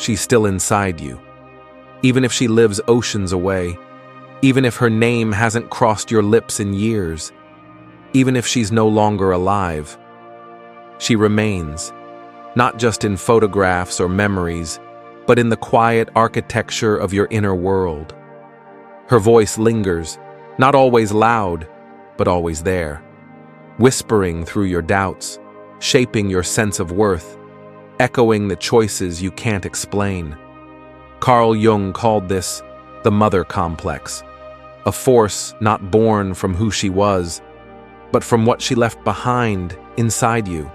she's still inside you. Even if she lives oceans away, even if her name hasn't crossed your lips in years, even if she's no longer alive, she remains, not just in photographs or memories, but in the quiet architecture of your inner world. Her voice lingers, not always loud, but always there, whispering through your doubts, shaping your sense of worth, echoing the choices you can't explain. Carl Jung called this the mother complex, a force not born from who she was, but from what she left behind inside you.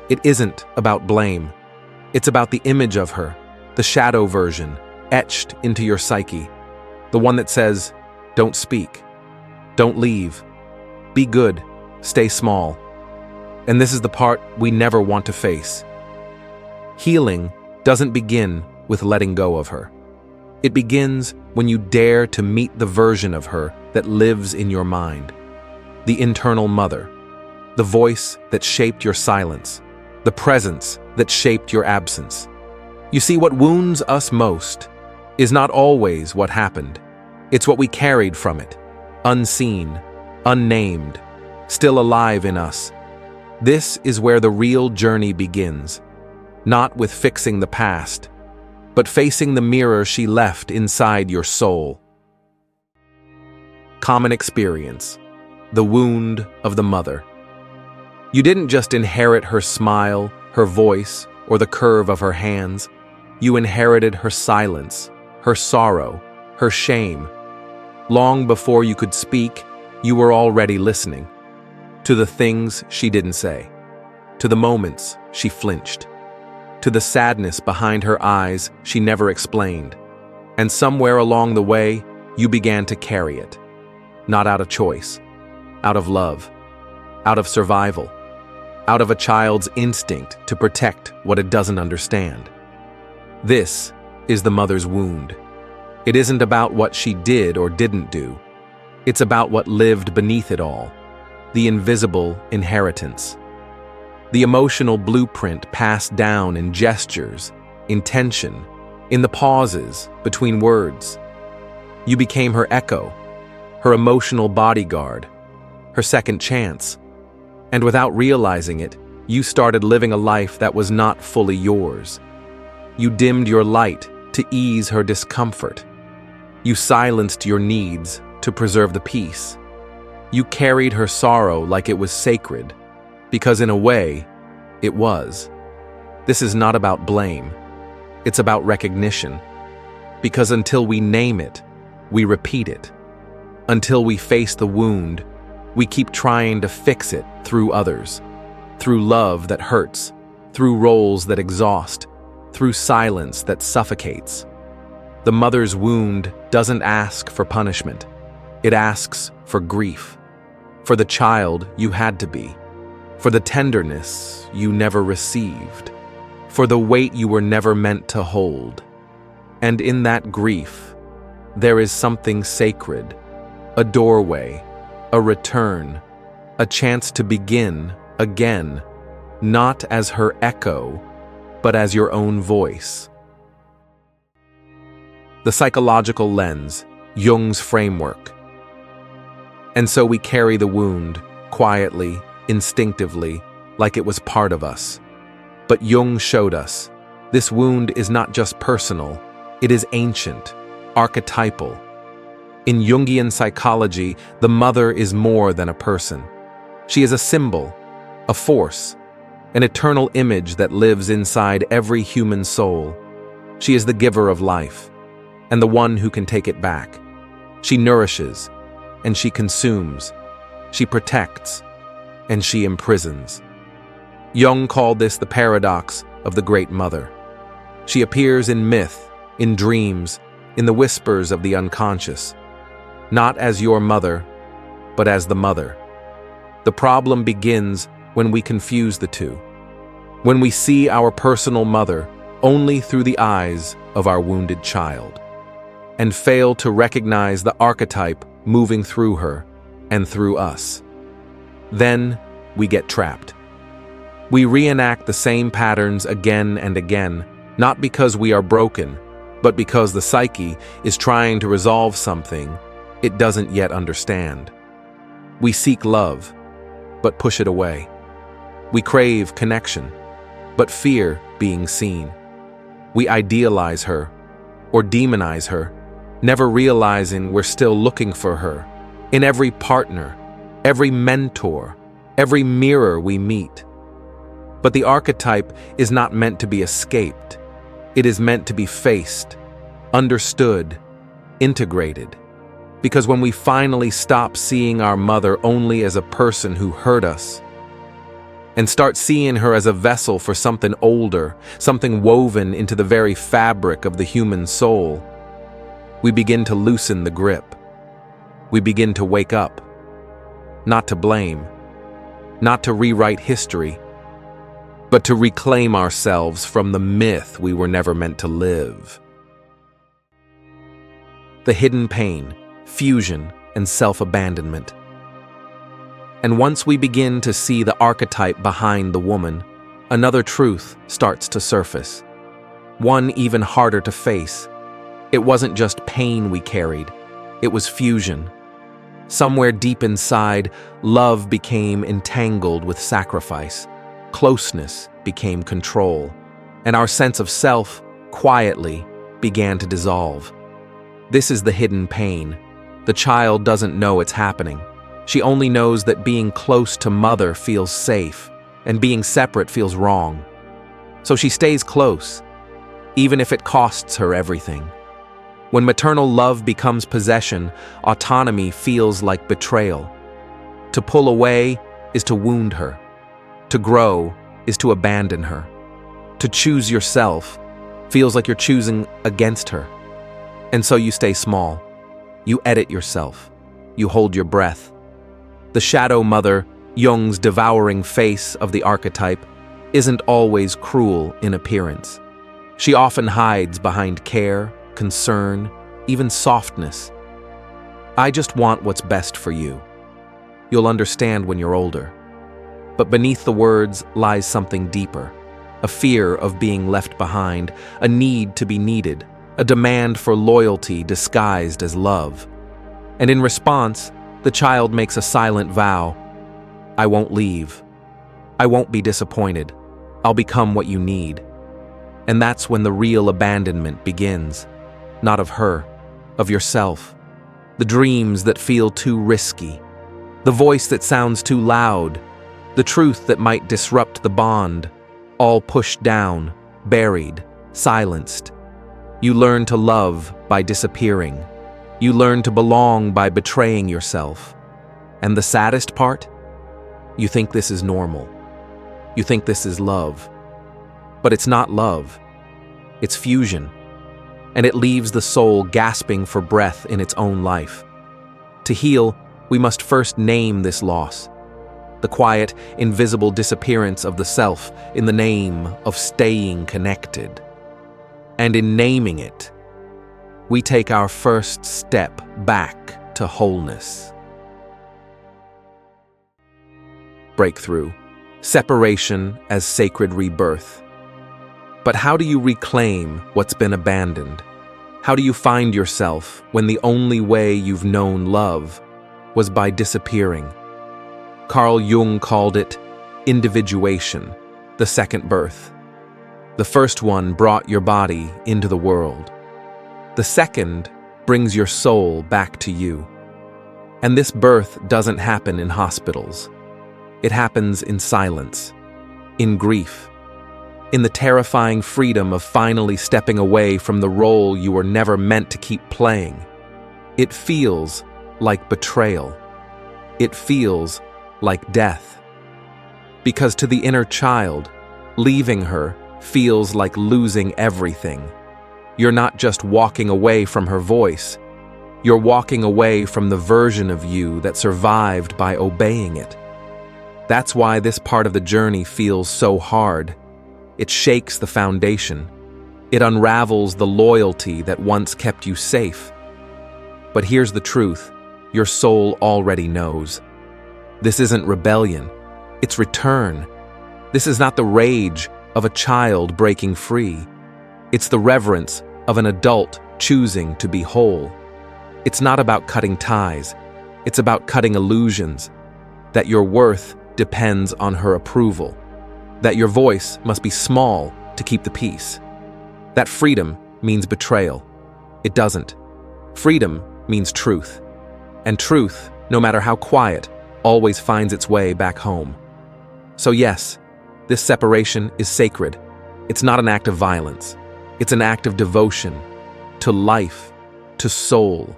It isn't about blame. It's about the image of her, the shadow version, etched into your psyche, the one that says, don't speak, don't leave, be good, stay small. And this is the part we never want to face. Healing doesn't begin with letting go of her. It begins when you dare to meet the version of her that lives in your mind. The internal mother, the voice that shaped your silence, the presence that shaped your absence. You see, what wounds us most is not always what happened. It's what we carried from it, unseen, unnamed, still alive in us. This is where the real journey begins, not with fixing the past, but facing the mirror she left inside your soul. Common experience, the wound of the mother. You didn't just inherit her smile, her voice, or the curve of her hands. You inherited her silence, her sorrow, her shame. Long before you could speak, you were already listening. To the things she didn't say. To the moments she flinched. To the sadness behind her eyes she never explained. And somewhere along the way, you began to carry it. Not out of choice, out of love, out of survival, out of a child's instinct to protect what it doesn't understand. This is the mother's wound. It isn't about what she did or didn't do. It's about what lived beneath it all, the invisible inheritance. The emotional blueprint passed down in gestures, in tension, in the pauses between words. You became her echo, her emotional bodyguard, her second chance. And without realizing it, you started living a life that was not fully yours. You dimmed your light to ease her discomfort. You silenced your needs to preserve the peace. You carried her sorrow like it was sacred, because in a way, it was. This is not about blame. It's about recognition. Because until we name it, we repeat it. Until we face the wound, we keep trying to fix it through others, through love that hurts, through roles that exhaust, through silence that suffocates. The mother's wound doesn't ask for punishment. It asks for grief, for the child you had to be, for the tenderness you never received, for the weight you were never meant to hold. And in that grief, there is something sacred, a doorway, a return, a chance to begin again, not as her echo, but as your own voice. The psychological lens, Jung's framework. And so we carry the wound, quietly, instinctively, like it was part of us. But Jung showed us, this wound is not just personal, it is ancient, archetypal. In Jungian psychology, the mother is more than a person. She is a symbol, a force, an eternal image that lives inside every human soul. She is the giver of life, and the one who can take it back. She nourishes, and she consumes. She protects, and she imprisons. Jung called this the paradox of the Great Mother. She appears in myth, in dreams, in the whispers of the unconscious. Not as your mother, but as the mother. The problem begins when we confuse the two. When we see our personal mother only through the eyes of our wounded child, and fail to recognize the archetype moving through her and through us. Then we get trapped. We reenact the same patterns again and again, Not because we are broken, but because the psyche is trying to resolve something it doesn't yet understand. We seek love, but push it away. We crave connection, but fear being seen. We idealize her or demonize her, never realizing we're still looking for her in every partner, every mentor, every mirror we meet. But the archetype is not meant to be escaped. It is meant to be faced, understood, integrated. Because when we finally stop seeing our mother only as a person who hurt us, and start seeing her as a vessel for something older, something woven into the very fabric of the human soul, we begin to loosen the grip. We begin to wake up, not to blame, not to rewrite history, but to reclaim ourselves from the myth we were never meant to live. The hidden pain, fusion, and self-abandonment. And once we begin to see the archetype behind the woman, another truth starts to surface. One even harder to face. It wasn't just pain we carried, it was fusion. Somewhere deep inside, love became entangled with sacrifice. Closeness became control, and our sense of self, quietly, began to dissolve. This is the hidden pain. The child doesn't know it's happening. She only knows that being close to mother feels safe, and being separate feels wrong. So she stays close, even if it costs her everything. When maternal love becomes possession, autonomy feels like betrayal. To pull away is to wound her. To grow is to abandon her. To choose yourself feels like you're choosing against her. And so you stay small. You edit yourself. You hold your breath. The shadow mother, Jung's devouring face of the archetype, isn't always cruel in appearance. She often hides behind care, concern, even softness. I just want what's best for you. You'll understand when you're older. But beneath the words lies something deeper, a fear of being left behind, a need to be needed, a demand for loyalty disguised as love. And in response, the child makes a silent vow. I won't leave. I won't be disappointed. I'll become what you need. And that's when the real abandonment begins. Not of her, of yourself. The dreams that feel too risky. The voice that sounds too loud. The truth that might disrupt the bond. All pushed down, buried, silenced. You learn to love by disappearing. You learn to belong by betraying yourself. And the saddest part? You think this is normal. You think this is love. But it's not love. It's fusion. And it leaves the soul gasping for breath in its own life. To heal, we must first name this loss. The quiet, invisible disappearance of the self in the name of staying connected. And in naming it, we take our first step back to wholeness. Breakthrough. Separation as sacred rebirth. But how do you reclaim what's been abandoned? How do you find yourself when the only way you've known love was by disappearing? Carl Jung called it individuation, the second birth. The first one brought your body into the world. The second brings your soul back to you. And this birth doesn't happen in hospitals. It happens in silence, in grief, in the terrifying freedom of finally stepping away from the role you were never meant to keep playing. It feels like betrayal. It feels like death. Because to the inner child, leaving her feels like losing everything. You're not just walking away from her voice. You're walking away from the version of you that survived by obeying it. That's why this part of the journey feels so hard. It shakes the foundation. It unravels the loyalty that once kept you safe. But here's the truth. Your soul already knows. This isn't rebellion. It's return. This is not the rage of a child breaking free. It's the reverence of an adult choosing to be whole. It's not about cutting ties. It's about cutting illusions. That your worth depends on her approval. That your voice must be small to keep the peace. That freedom means betrayal. It doesn't. Freedom means truth. And truth, no matter how quiet, always finds its way back home. So yes, this separation is sacred. It's not an act of violence. It's an act of devotion to life, to soul,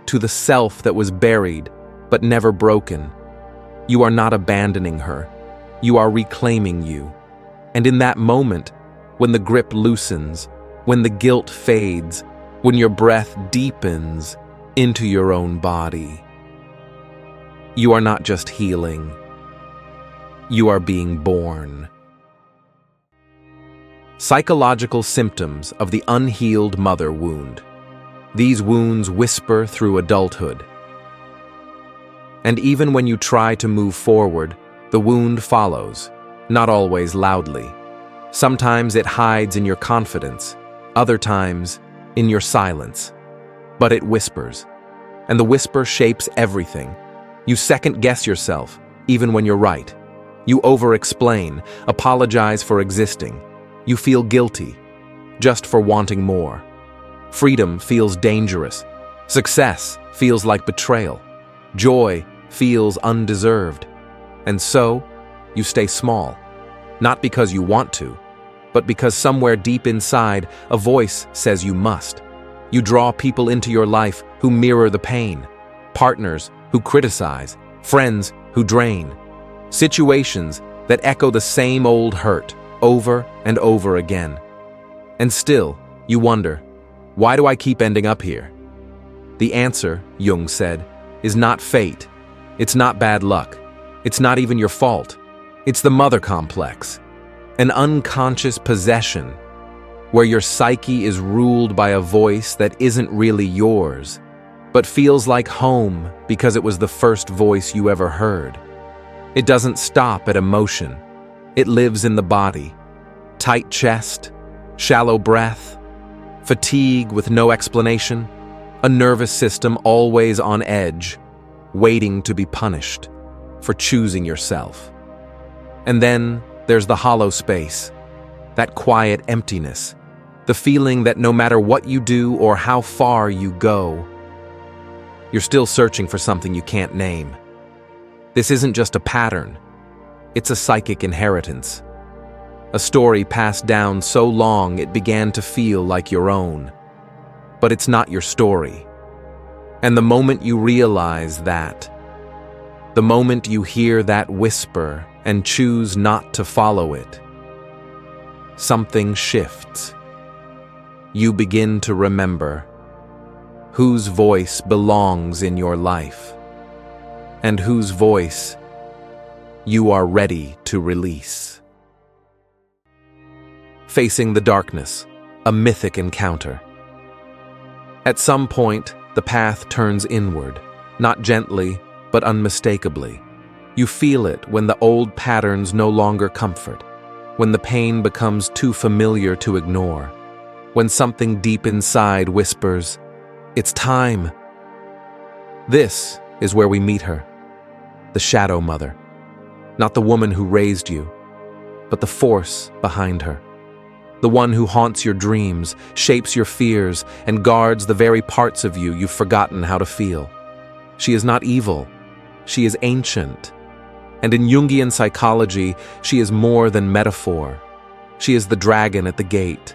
to the self that was buried but never broken. You are not abandoning her. You are reclaiming you. And in that moment, when the grip loosens, when the guilt fades, when your breath deepens into your own body, you are not just healing. You are being born. Psychological symptoms of the unhealed mother wound. These wounds whisper through adulthood. And even when you try to move forward, the wound follows, not always loudly. Sometimes it hides in your confidence, other times in your silence. But it whispers, and the whisper shapes everything. You second-guess yourself, even when you're right. You over-explain, apologize for existing. You feel guilty, just for wanting more. Freedom feels dangerous. Success feels like betrayal. Joy feels undeserved. And so, you stay small. Not because you want to, but because somewhere deep inside, a voice says you must. You draw people into your life who mirror the pain. Partners who criticize. Friends who drain. Situations that echo the same old hurt over and over again. And still, you wonder, why do I keep ending up here? The answer, Jung said, is not fate. It's not bad luck. It's not even your fault. It's the mother complex, an unconscious possession where your psyche is ruled by a voice that isn't really yours, but feels like home because it was the first voice you ever heard. It doesn't stop at emotion. It lives in the body. Tight chest, shallow breath, fatigue with no explanation, a nervous system always on edge, waiting to be punished for choosing yourself. And then there's the hollow space, that quiet emptiness, the feeling that no matter what you do or how far you go, you're still searching for something you can't name. This isn't just a pattern, it's a psychic inheritance. A story passed down so long it began to feel like your own. But it's not your story. And the moment you realize that, the moment you hear that whisper and choose not to follow it, something shifts. You begin to remember whose voice belongs in your life and whose voice you are ready to release. Facing the darkness, a mythic encounter. At some point, the path turns inward, not gently, but unmistakably. You feel it when the old patterns no longer comfort, when the pain becomes too familiar to ignore, when something deep inside whispers, "It's time." This is where we meet her, the shadow mother, not the woman who raised you, but the force behind her. The one who haunts your dreams, shapes your fears, and guards the very parts of you you've forgotten how to feel. She is not evil. She is ancient. And in Jungian psychology, she is more than metaphor. She is the dragon at the gate,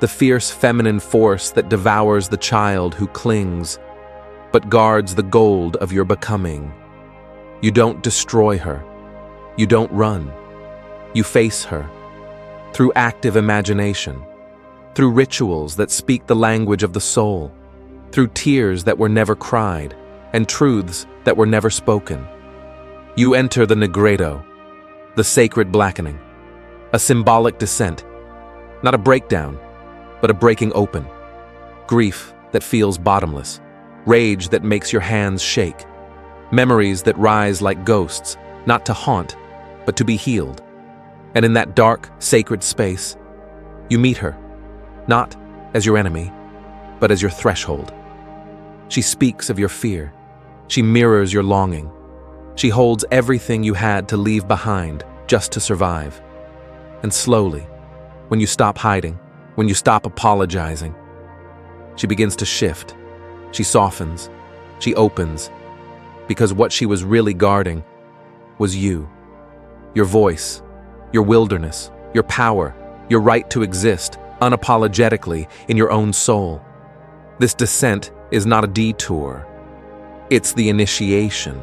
the fierce feminine force that devours the child who clings, but guards the gold of your becoming. You don't destroy her. You don't run. You face her. Through active imagination, through rituals that speak the language of the soul, through tears that were never cried, and truths that were never spoken. You enter the negredo, the sacred blackening, a symbolic descent, not a breakdown, but a breaking open. Grief that feels bottomless, rage that makes your hands shake, memories that rise like ghosts, not to haunt, but to be healed. And in that dark, sacred space, you meet her, not as your enemy, but as your threshold. She speaks of your fear. She mirrors your longing. She holds everything you had to leave behind just to survive. And slowly, when you stop hiding, when you stop apologizing, she begins to shift. She softens. She opens. Because what she was really guarding was you. Your voice, your wilderness, your power, your right to exist unapologetically in your own soul. This descent is not a detour. It's the initiation.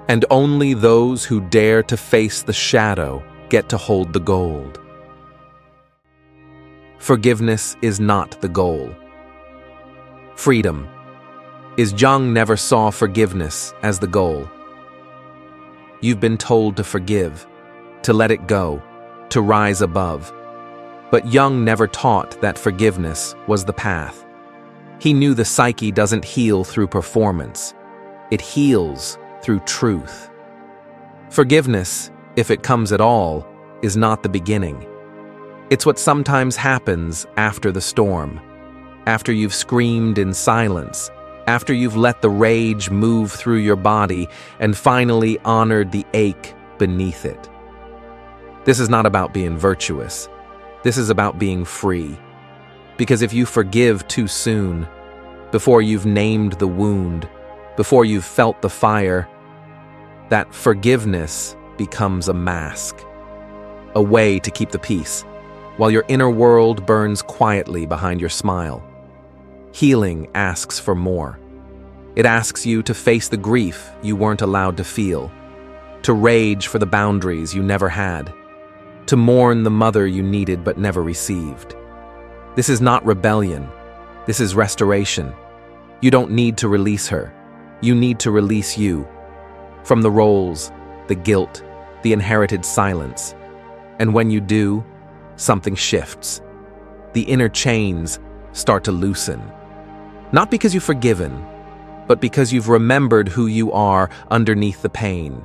And only those who dare to face the shadow get to hold the gold. Forgiveness is not the goal. Freedom. Is Jung never saw forgiveness as the goal. You've been told to forgive, to let it go, to rise above. But Jung never taught that forgiveness was the path. He knew the psyche doesn't heal through performance. It heals through truth. Forgiveness, if it comes at all, is not the beginning. It's what sometimes happens after the storm, after you've screamed in silence, after you've let the rage move through your body and finally honored the ache beneath it. This is not about being virtuous. This is about being free. Because if you forgive too soon, before you've named the wound, before you've felt the fire, that forgiveness becomes a mask, a way to keep the peace, while your inner world burns quietly behind your smile. Healing asks for more. It asks you to face the grief you weren't allowed to feel, to rage for the boundaries you never had, to mourn the mother you needed but never received. This is not rebellion. This is restoration. You don't need to release her. You need to release you. From the roles, the guilt, the inherited silence. And when you do, something shifts. The inner chains start to loosen. Not because you've forgiven, but because you've remembered who you are underneath the pain.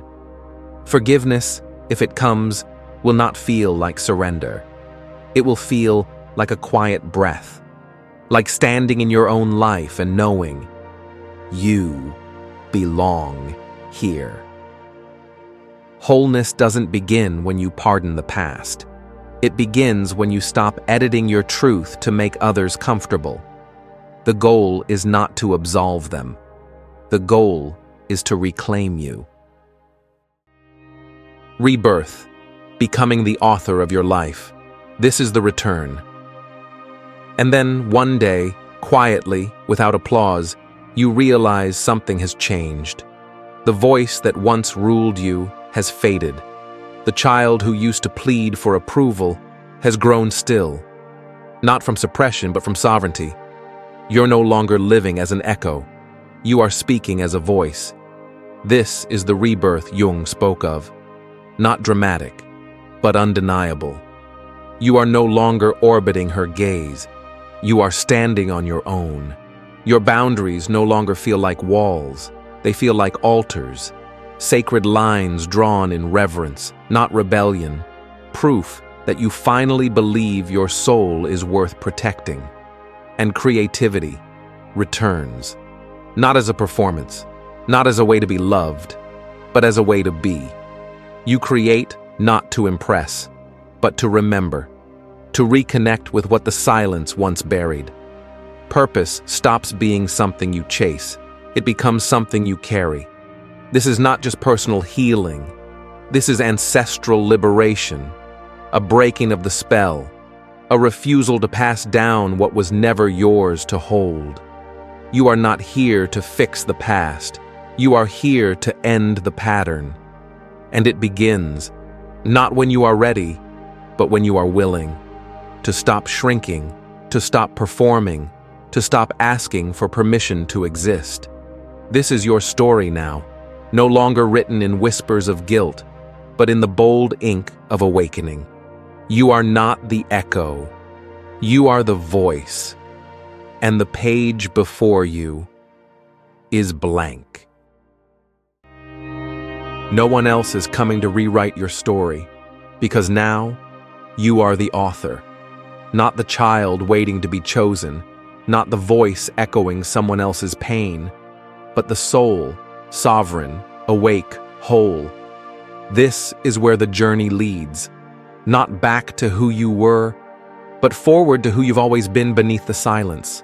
Forgiveness, if it comes, will not feel like surrender. It will feel like a quiet breath, like standing in your own life and knowing you belong here. Wholeness doesn't begin when you pardon the past. It begins when you stop editing your truth to make others comfortable. The goal is not to absolve them. The goal is to reclaim you. Rebirth, becoming the author of your life. This is the return. And then one day, quietly, without applause, you realize something has changed. The voice that once ruled you has faded. The child who used to plead for approval has grown still. Not from suppression, but from sovereignty. You're no longer living as an echo. You are speaking as a voice. This is the rebirth Jung spoke of. Not dramatic, but undeniable. You are no longer orbiting her gaze. You are standing on your own. Your boundaries no longer feel like walls. They feel like altars. Sacred lines drawn in reverence, not rebellion. Proof that you finally believe your soul is worth protecting. And creativity returns. Not as a performance, not as a way to be loved, but as a way to be. You create not to impress, but to remember, to reconnect with what the silence once buried. Purpose stops being something you chase. It becomes something you carry. This is not just personal healing. This is ancestral liberation, a breaking of the spell, a refusal to pass down what was never yours to hold. You are not here to fix the past. You are here to end the pattern. And it begins, not when you are ready, but when you are willing, to stop shrinking, to stop performing, to stop asking for permission to exist. This is your story now, no longer written in whispers of guilt, but in the bold ink of awakening. You are not the echo. You are the voice. And the page before you is blank. No one else is coming to rewrite your story, because now you are the author. not the child waiting to be chosen, not the voice echoing someone else's pain, but the soul, sovereign, awake, whole. This is where the journey leads, not back to who you were, but forward to who you've always been beneath the silence.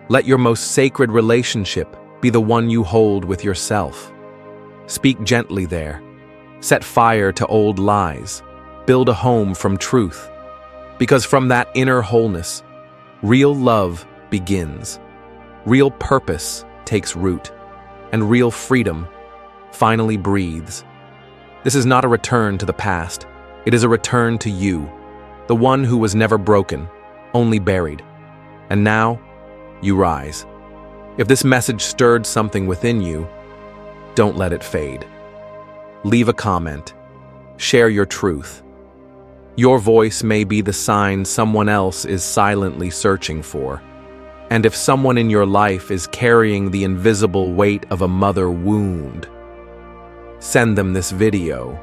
Let your most sacred relationship be the one you hold with yourself. Speak gently there. Set fire to old lies. Build a home from truth. Because from that inner wholeness, real love begins. Real purpose takes root. And real freedom finally breathes. This is not a return to the past. It is a return to you, the one who was never broken, only buried. And now, you rise. If this message stirred something within you, don't let it fade. Leave a comment. Share your truth. Your voice may be the sign someone else is silently searching for. And if someone in your life is carrying the invisible weight of a mother wound, send them this video.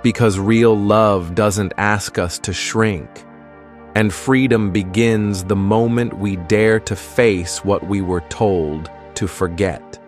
Because real love doesn't ask us to shrink. And freedom begins the moment we dare to face what we were told to forget.